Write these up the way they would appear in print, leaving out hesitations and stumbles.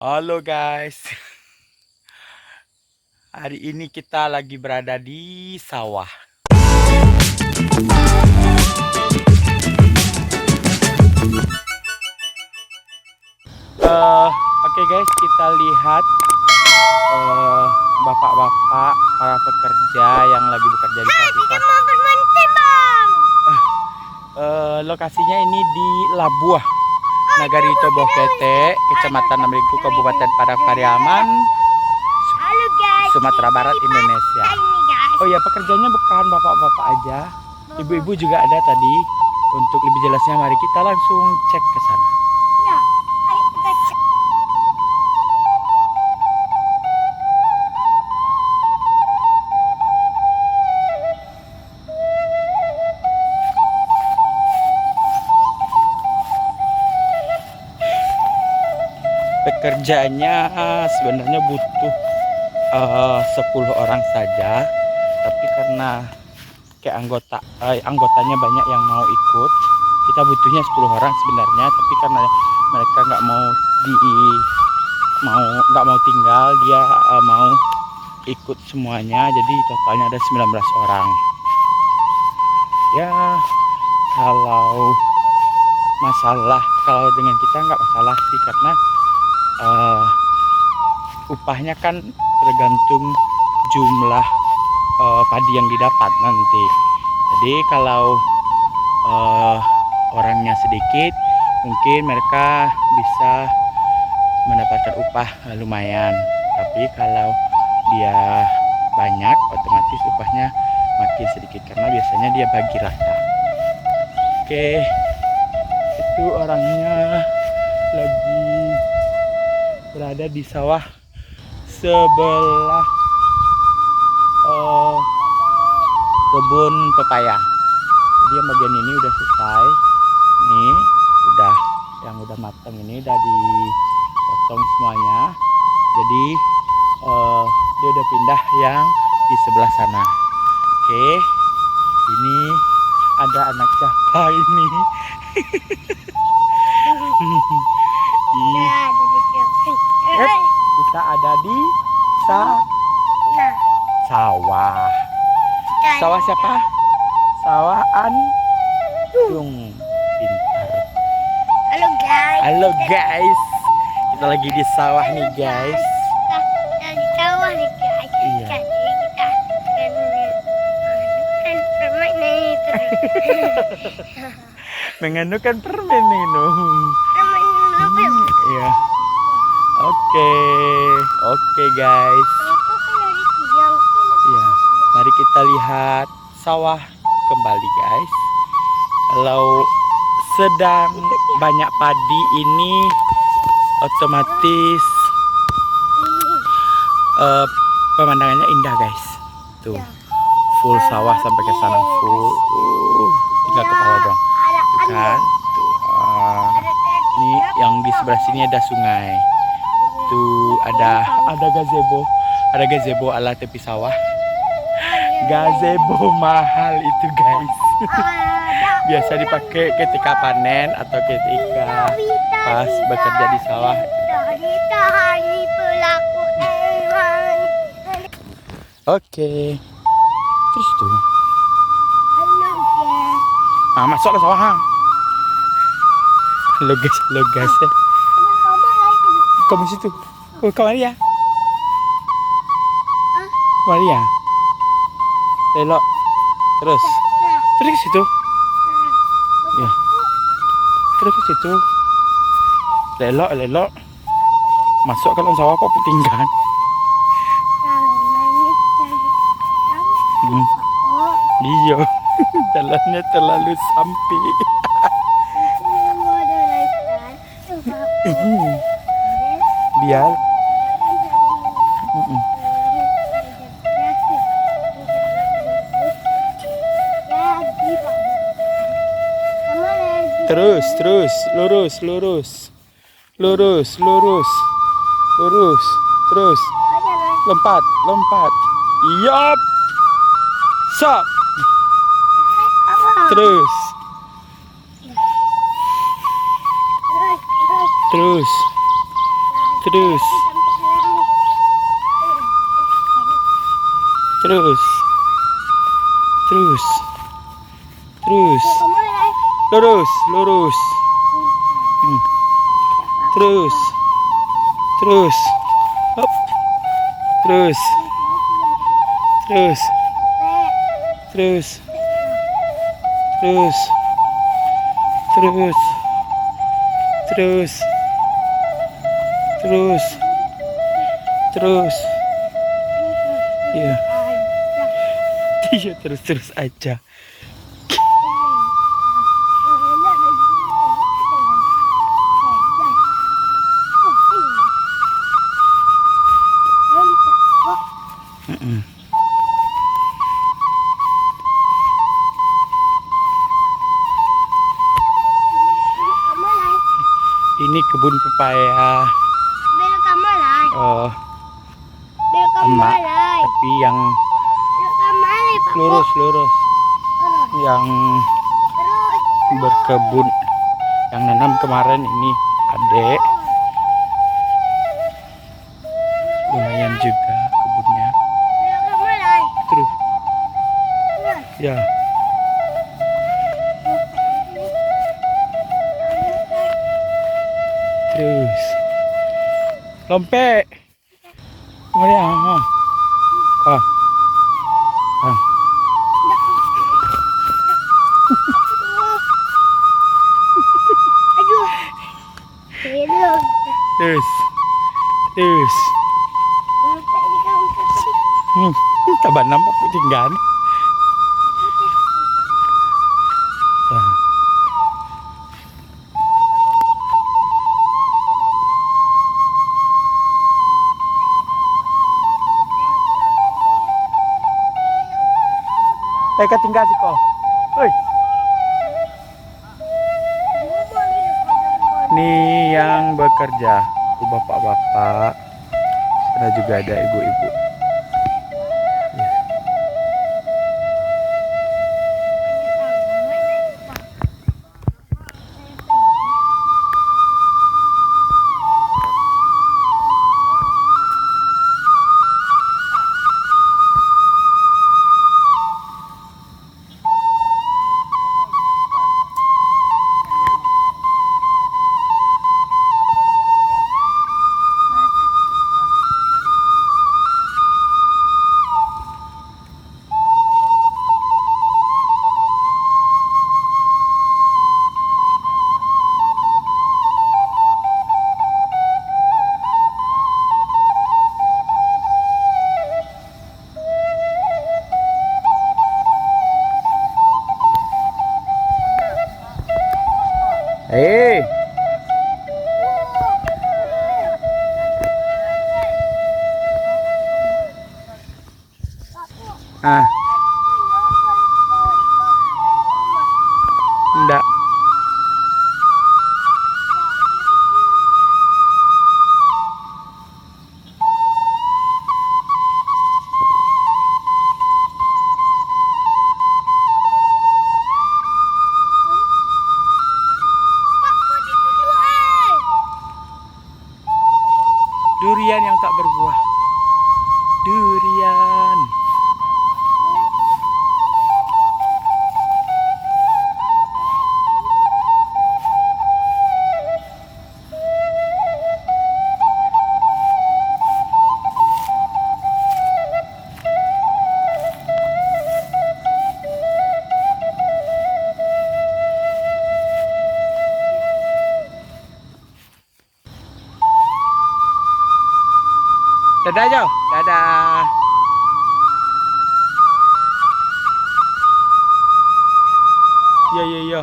Halo guys, hari ini kita lagi berada di sawah. Oke guys, kita lihat bapak-bapak para pekerja yang lagi bekerja di sawah kita. Mau berhenti bang. Lokasinya ini di Labuah, Nagari Tobokete, Kecamatan Namriku, Kabupaten Padang Pariaman, Halo guys. Sumatera Barat, Indonesia. Ini guys. Oh ya, pekerjanya bukan bapak-bapak aja, ibu-ibu juga ada tadi. Untuk lebih jelasnya, mari kita langsung cek ke sana. Ya, ayo kita cek. Pekerjaannya sebenarnya butuh 10 orang saja, tapi karena kayak anggotanya banyak yang mau ikut, kita butuhnya 10 orang sebenarnya, tapi karena mereka nggak mau tinggal, dia mau ikut semuanya, jadi totalnya ada 19 orang. Ya, kalau dengan kita nggak masalah sih, karena upahnya kan tergantung jumlah padi yang didapat nanti. Jadi kalau orangnya sedikit, mungkin mereka bisa mendapatkan upah lumayan. Tapi kalau dia banyak, otomatis upahnya makin sedikit karena biasanya dia bagi rata. Oke, itu orangnya lagi berada di sawah sebelah kebun pepaya. Jadi yang bagian ini udah selesai. Nih, yang udah matang ini udah dipotong semuanya. Jadi dia udah pindah yang di sebelah sana. Oke, ini ada anak siapa ini? Ya, jadi Yep, kita ada di Nah, sawah. Sawah siapa? Sawah Anjung. Pintar. Halo guys. Halo guys, kita lagi di sawah nih guys. Kita di sawah nih guys. Iya. Jadi kita kan permainan itu. Menganukan permen nih Permainan lebih. Iya. Oke guys. Kok kayak di siang sih? Iya. Mari kita lihat sawah kembali guys. Kalau sedang banyak padi ini, otomatis pemandangannya indah guys. Tuh, full sawah sampai ke sana full. Tinggal kepala doang. Tuh kan. Tuh, ini yang di sebelah sini ada sungai. Tuh ada gazebo ala tepi sawah. Gazebo mahal itu guys. Biasa dipakai ketika panen atau ketika pas bekerja di sawah. Ditahani pelaku hewan. Oke. Terus tuh. Halo guys. Masuk ke sawah. Lo guys ya. Kamu situ. Maria. Maria. Belok. Terus ke situ. Ya. Terus ke situ. Lelok. Masuk ke dalam sawah kok petinggan. Iya. Jalannya terlalu sempit. Biar terus lurus terus lompat yap sap terus Terus. Terus. Terus. Terus. Lurus, lurus. Terus. Terus. Hop. Terus. Terus. Terus. Terus. Terus. Terus. Terus. Terus. Iya. Iya, terus-terus aja. Mm-mm. Ini kebun pepaya. Belok ke Malay. Oh, Belok ke emak. Malay. Tapi yang Belok ke Malay, Pak. lurus, lurus. Terus. Yang berkebun, yang nanam kemarin ini adek. Lumayan juga kebunnya. Belok ke Malay. Terus, Terus. ya. Terus. Lompe. Kemudian, kah? Ah. Aduh. Belok. Terus. Terus. Belok di kampung tadi. Taban nampak putinggan. Ya. Tinggal sih kok. Hoi. Ini yang bekerja, itu bapak-bapak, ada juga ada ibu-ibu. Hei, ah, enggak. Durian yang tak berbuah. Durian. Dadah Jo, dadah. Yo yo yo.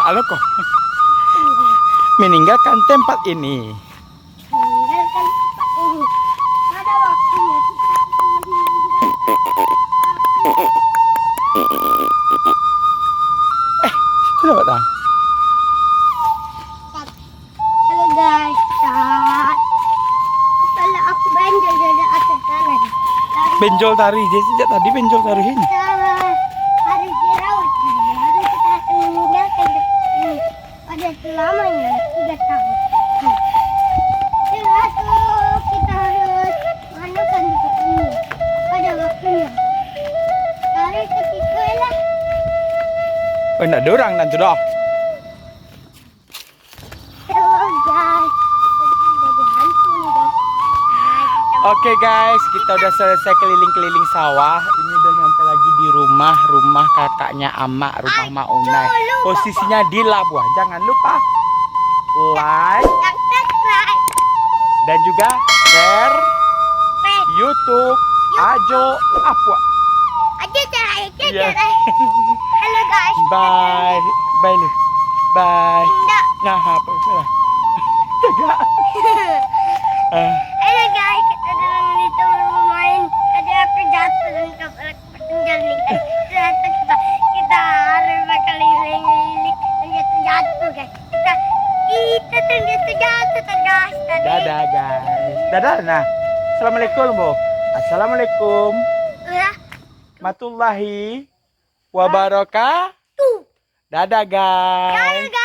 Soalnya kok meninggalkan tempat ini. Meninggalkan tempat ini. Pada waktunya kita Kenapa tak? Halo guys, kepala aku benjol dari atas sana. Benjol tari, dia sejak tadi benjol tari ini. Kita harus dirawat. Lalu kita akan meninggalkan tempat ini pada selamanya 3 tahun. Setelah itu kita harus memanukan tempat ini pada waktunya. Tarik ke situ lah. Oh, nak ada orang nanti dah. Hello guys, jadi hantu nih guys. Oke guys, kita udah selesai keliling-keliling sawah. Ini udah nyampe lagi di rumah kakaknya Ama, rumah Maunai. Posisinya di Labuah. Jangan lupa like Subscribe, dan juga share YouTube Ajo Apua. aja cerai, Iya. Halo guys. Bye, bye lu, bye. Enggak. Nah, apa salah? Jaga. Halo guys, kita dalam itu bermain. Tadi aku jatuh dan kepala kepenjal nih kan. Jatuh kita harus berkeliling-liling dan jatuh guys. Kita jatuh guys tadi. Dadah guys. Dadah nah. Assalamualaikum Bu. Assalamualaikum Udah. warahmatullahi wabarakatuh. Dadah guys. Dadah guys.